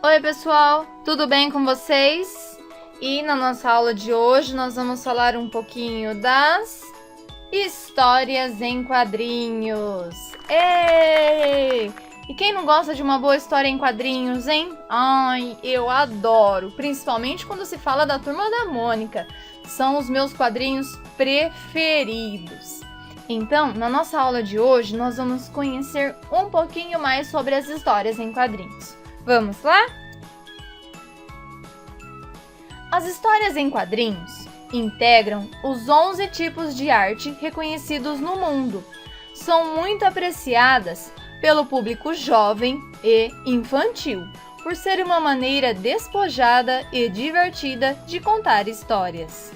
Oi pessoal, tudo bem com vocês? E na nossa aula de hoje nós vamos falar um pouquinho das histórias em quadrinhos. Ei! E quem não gosta de uma boa história em quadrinhos, hein? Ai, eu adoro, principalmente quando se fala da Turma da Mônica. São os meus quadrinhos preferidos. Então, na nossa aula de hoje, nós vamos conhecer um pouquinho mais sobre as histórias em quadrinhos. Vamos lá? As histórias em quadrinhos integram os 11 tipos de arte reconhecidos no mundo. São muito apreciadas pelo público jovem e infantil, por ser uma maneira despojada e divertida de contar histórias.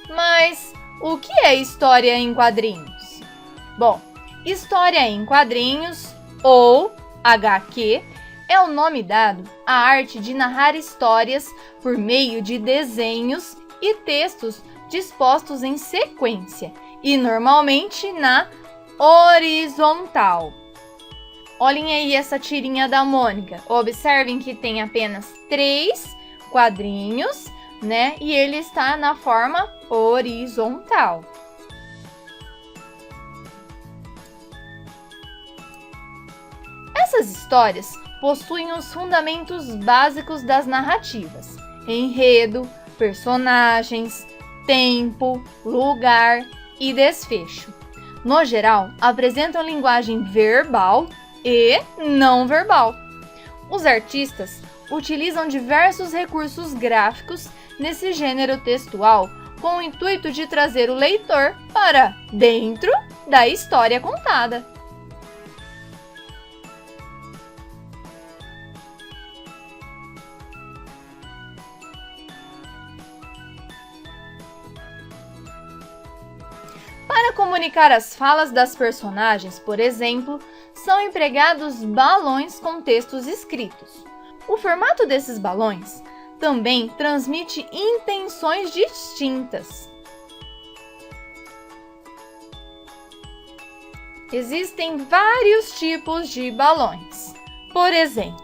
Mas o que é história em quadrinhos? Bom, história em quadrinhos, ou HQ, é o nome dado à arte de narrar histórias por meio de desenhos e textos dispostos em sequência e normalmente na horizontal. Olhem aí essa tirinha da Mônica. Observem que tem apenas 3 quadrinhos, né? E ele está na forma horizontal. Essas histórias possuem os fundamentos básicos das narrativas: enredo, personagens, tempo, lugar e desfecho. No geral, apresentam linguagem verbal e não verbal. Os artistas utilizam diversos recursos gráficos nesse gênero textual com o intuito de trazer o leitor para dentro da história contada. Para comunicar as falas das personagens, por exemplo, são empregados balões com textos escritos. O formato desses balões também transmite intenções distintas. Existem vários tipos de balões. Por exemplo,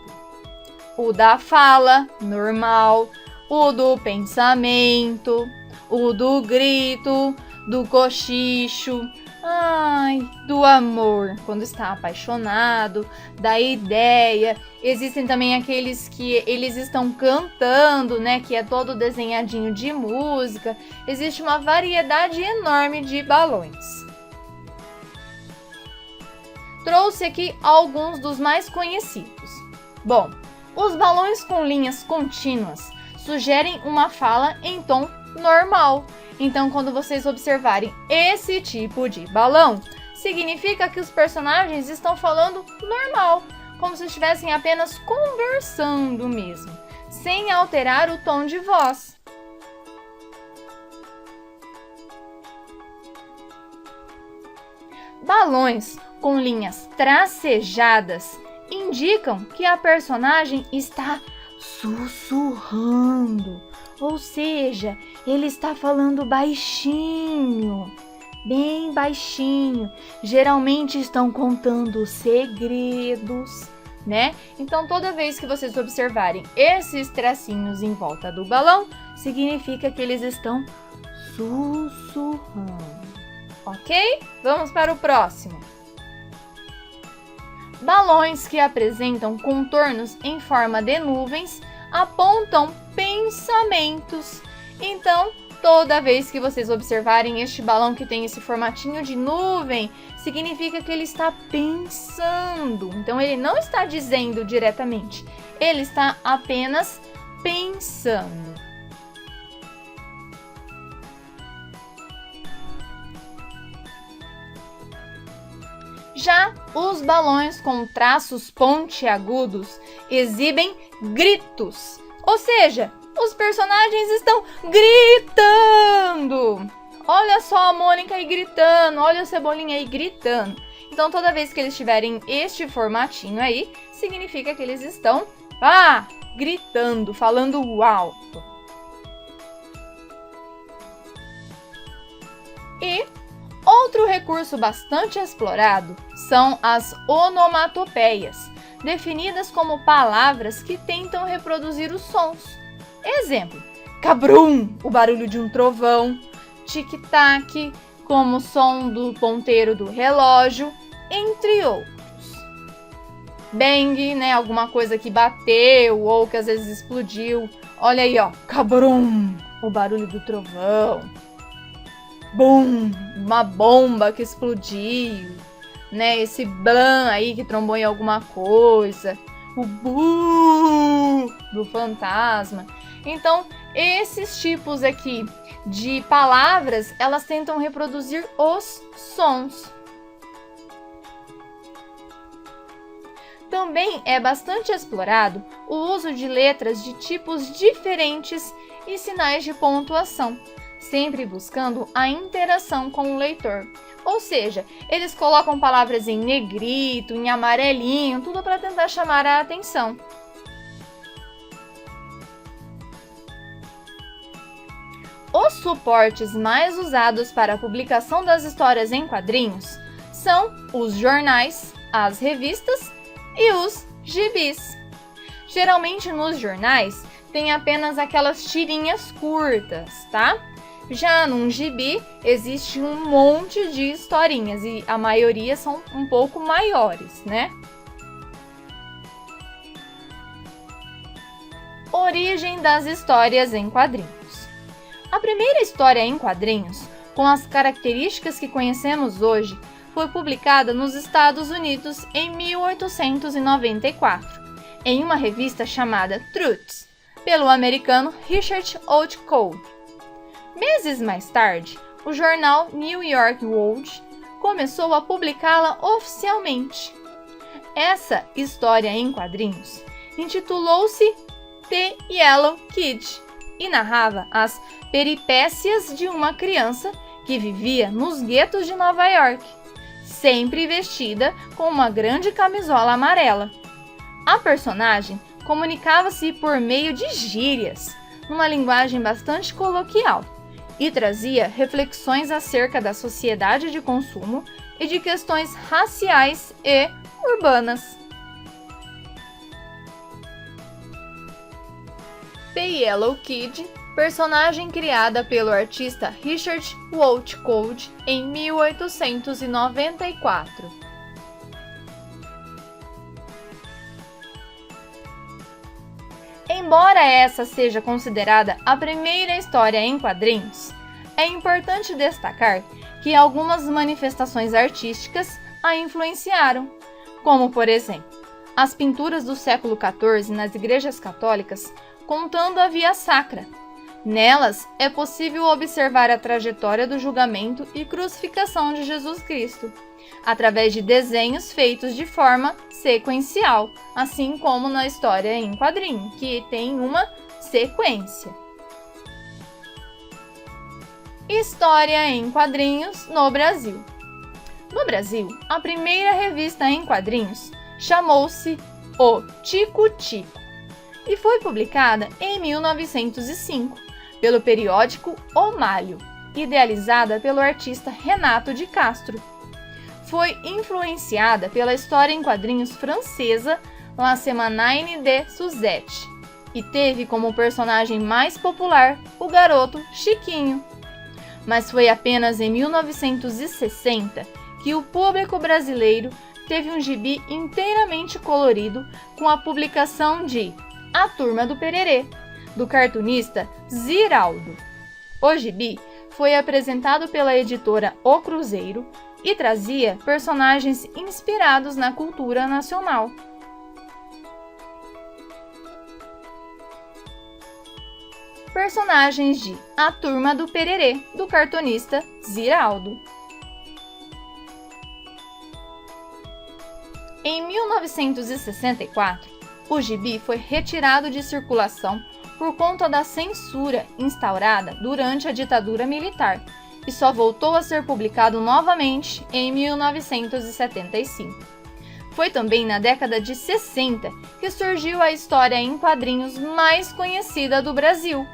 o da fala, normal, o do pensamento, o do grito, do cochicho, do amor, quando está apaixonado, da ideia. Existem também aqueles que eles estão cantando, né, que é todo desenhadinho de música. Existe uma variedade enorme de balões. Trouxe aqui alguns dos mais conhecidos. Bom, os balões com linhas contínuas sugerem uma fala em tom normal. Então, quando vocês observarem esse tipo de balão, significa que os personagens estão falando normal, como se estivessem apenas conversando mesmo, sem alterar o tom de voz. Balões com linhas tracejadas indicam que a personagem está sussurrando. Ou seja, ele está falando baixinho, bem baixinho. Geralmente estão contando segredos, né? Então, toda vez que vocês observarem esses tracinhos em volta do balão, significa que eles estão sussurrando. Ok? Vamos para o próximo. Balões que apresentam contornos em forma de nuvens apontam pensamentos. Então, toda vez que vocês observarem este balão que tem esse formatinho de nuvem, significa que ele está pensando. Então, ele não está dizendo diretamente, ele está apenas pensando. Já os balões com traços pontiagudos exibem gritos, ou seja, os personagens estão gritando. Olha só a Mônica aí gritando, olha o Cebolinha aí gritando. Então, toda vez que eles tiverem este formatinho aí, significa que eles estão gritando, falando alto. E outro recurso bastante explorado são as onomatopeias, definidas como palavras que tentam reproduzir os sons. Exemplo: cabrum, o barulho de um trovão; tic-tac, como o som do ponteiro do relógio, entre outros. Bang, né, alguma coisa que bateu ou que às vezes explodiu. Olha aí, ó, cabrum, o barulho do trovão. Bum, uma bomba que explodiu, né? Esse blam aí que trombou em alguma coisa. O bu do fantasma. Então, esses tipos aqui de palavras, elas tentam reproduzir os sons. Também é bastante explorado o uso de letras de tipos diferentes e sinais de pontuação, sempre buscando a interação com o leitor. Ou seja, eles colocam palavras em negrito, em amarelinho, tudo para tentar chamar a atenção. Os suportes mais usados para a publicação das histórias em quadrinhos são os jornais, as revistas e os gibis. Geralmente nos jornais tem apenas aquelas tirinhas curtas, tá? Já num gibi existe um monte de historinhas e a maioria são um pouco maiores, né? Origem das histórias em quadrinhos. A primeira história em quadrinhos, com as características que conhecemos hoje, foi publicada nos Estados Unidos em 1894, em uma revista chamada Truth, pelo americano Richard Outcault. Meses mais tarde, o jornal New York World começou a publicá-la oficialmente. Essa história em quadrinhos intitulou-se The Yellow Kid e narrava as peripécias de uma criança que vivia nos guetos de Nova York, sempre vestida com uma grande camisola amarela. A personagem comunicava-se por meio de gírias, numa linguagem bastante coloquial, e trazia reflexões acerca da sociedade de consumo e de questões raciais e urbanas. The Yellow Kid, personagem criada pelo artista Richard Outcault em 1894. Embora essa seja considerada a primeira história em quadrinhos, é importante destacar que algumas manifestações artísticas a influenciaram, como, por exemplo, as pinturas do século XIV nas igrejas católicas contando a Via Sacra. Nelas é possível observar a trajetória do julgamento e crucificação de Jesus Cristo, através de desenhos feitos de forma sequencial, assim como na história em quadrinho, que tem uma sequência. História em quadrinhos no Brasil. No Brasil, a primeira revista em quadrinhos chamou-se O Tico-Tico e foi publicada em 1905 pelo periódico O Malho, idealizada pelo artista Renato de Castro. Foi influenciada pela história em quadrinhos francesa La Semaine de Suzette e teve como personagem mais popular o garoto Chiquinho. Mas foi apenas em 1960 que o público brasileiro teve um gibi inteiramente colorido com a publicação de A Turma do Pererê, do cartunista Ziraldo. O gibi foi apresentado pela editora O Cruzeiro e trazia personagens inspirados na cultura nacional. Personagens de A Turma do Pererê, do cartunista Ziraldo. Em 1964, o gibi foi retirado de circulação por conta da censura instaurada durante a ditadura militar e só voltou a ser publicado novamente em 1975. Foi também na década de 60 que surgiu a história em quadrinhos mais conhecida do Brasil,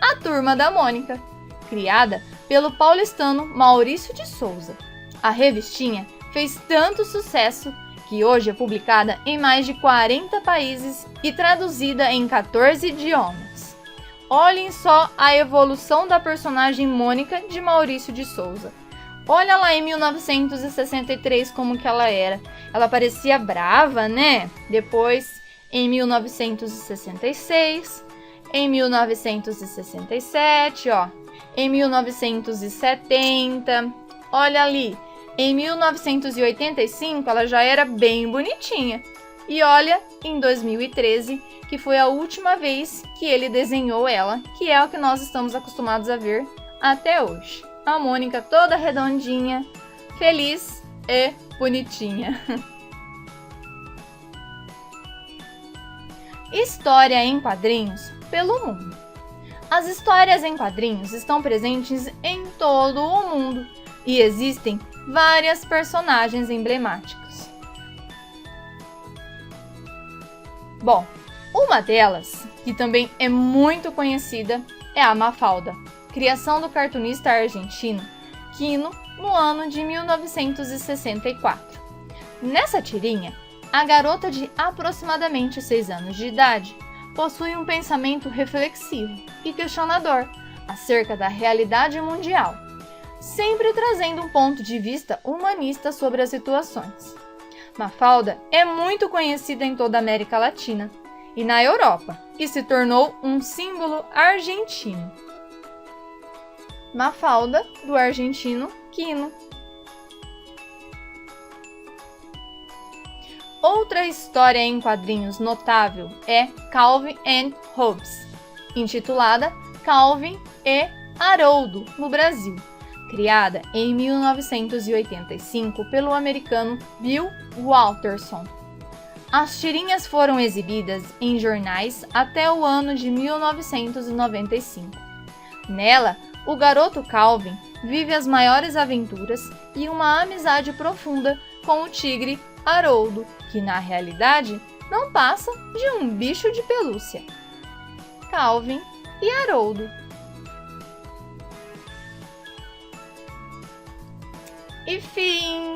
A Turma da Mônica, criada pelo paulistano Maurício de Souza. A revistinha fez tanto sucesso que hoje é publicada em mais de 40 países e traduzida em 14 idiomas. Olhem só a evolução da personagem Mônica de Maurício de Souza. Olha lá em 1963 como que ela era. Ela parecia brava, né? Depois, em 1966, em 1967, ó, em 1970, olha ali, em 1985 ela já era bem bonitinha. E olha, em 2013, que foi a última vez que ele desenhou ela, que é o que nós estamos acostumados a ver até hoje. A Mônica toda redondinha, feliz e bonitinha. História em quadrinhos pelo mundo. As histórias em quadrinhos estão presentes em todo o mundo e existem várias personagens emblemáticas. Bom, uma delas, que também é muito conhecida, é a Mafalda, criação do cartunista argentino Quino no ano de 1964. Nessa tirinha, a garota de aproximadamente 6 anos de idade possui um pensamento reflexivo e questionador acerca da realidade mundial, sempre trazendo um ponto de vista humanista sobre as situações. Mafalda é muito conhecida em toda a América Latina e na Europa e se tornou um símbolo argentino. Mafalda, do argentino Quino. Outra história em quadrinhos notável é Calvin and Hobbes, intitulada Calvin e Haroldo no Brasil, criada em 1985 pelo americano Bill Watterson. As tirinhas foram exibidas em jornais até o ano de 1995. Nela, o garoto Calvin vive as maiores aventuras e uma amizade profunda com o tigre Haroldo, que na realidade não passa de um bicho de pelúcia. Calvin e Haroldo. E fim!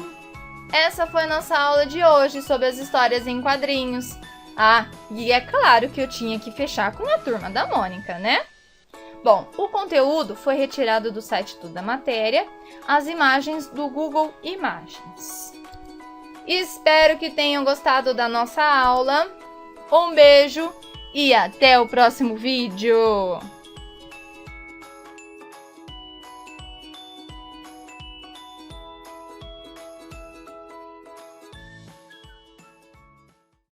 Essa foi nossa aula de hoje sobre as histórias em quadrinhos. Ah, e é claro que eu tinha que fechar com a Turma da Mônica, né? Bom, o conteúdo foi retirado do site Tudo da Matéria, as imagens do Google Imagens. Espero que tenham gostado da nossa aula. Um beijo e até o próximo vídeo!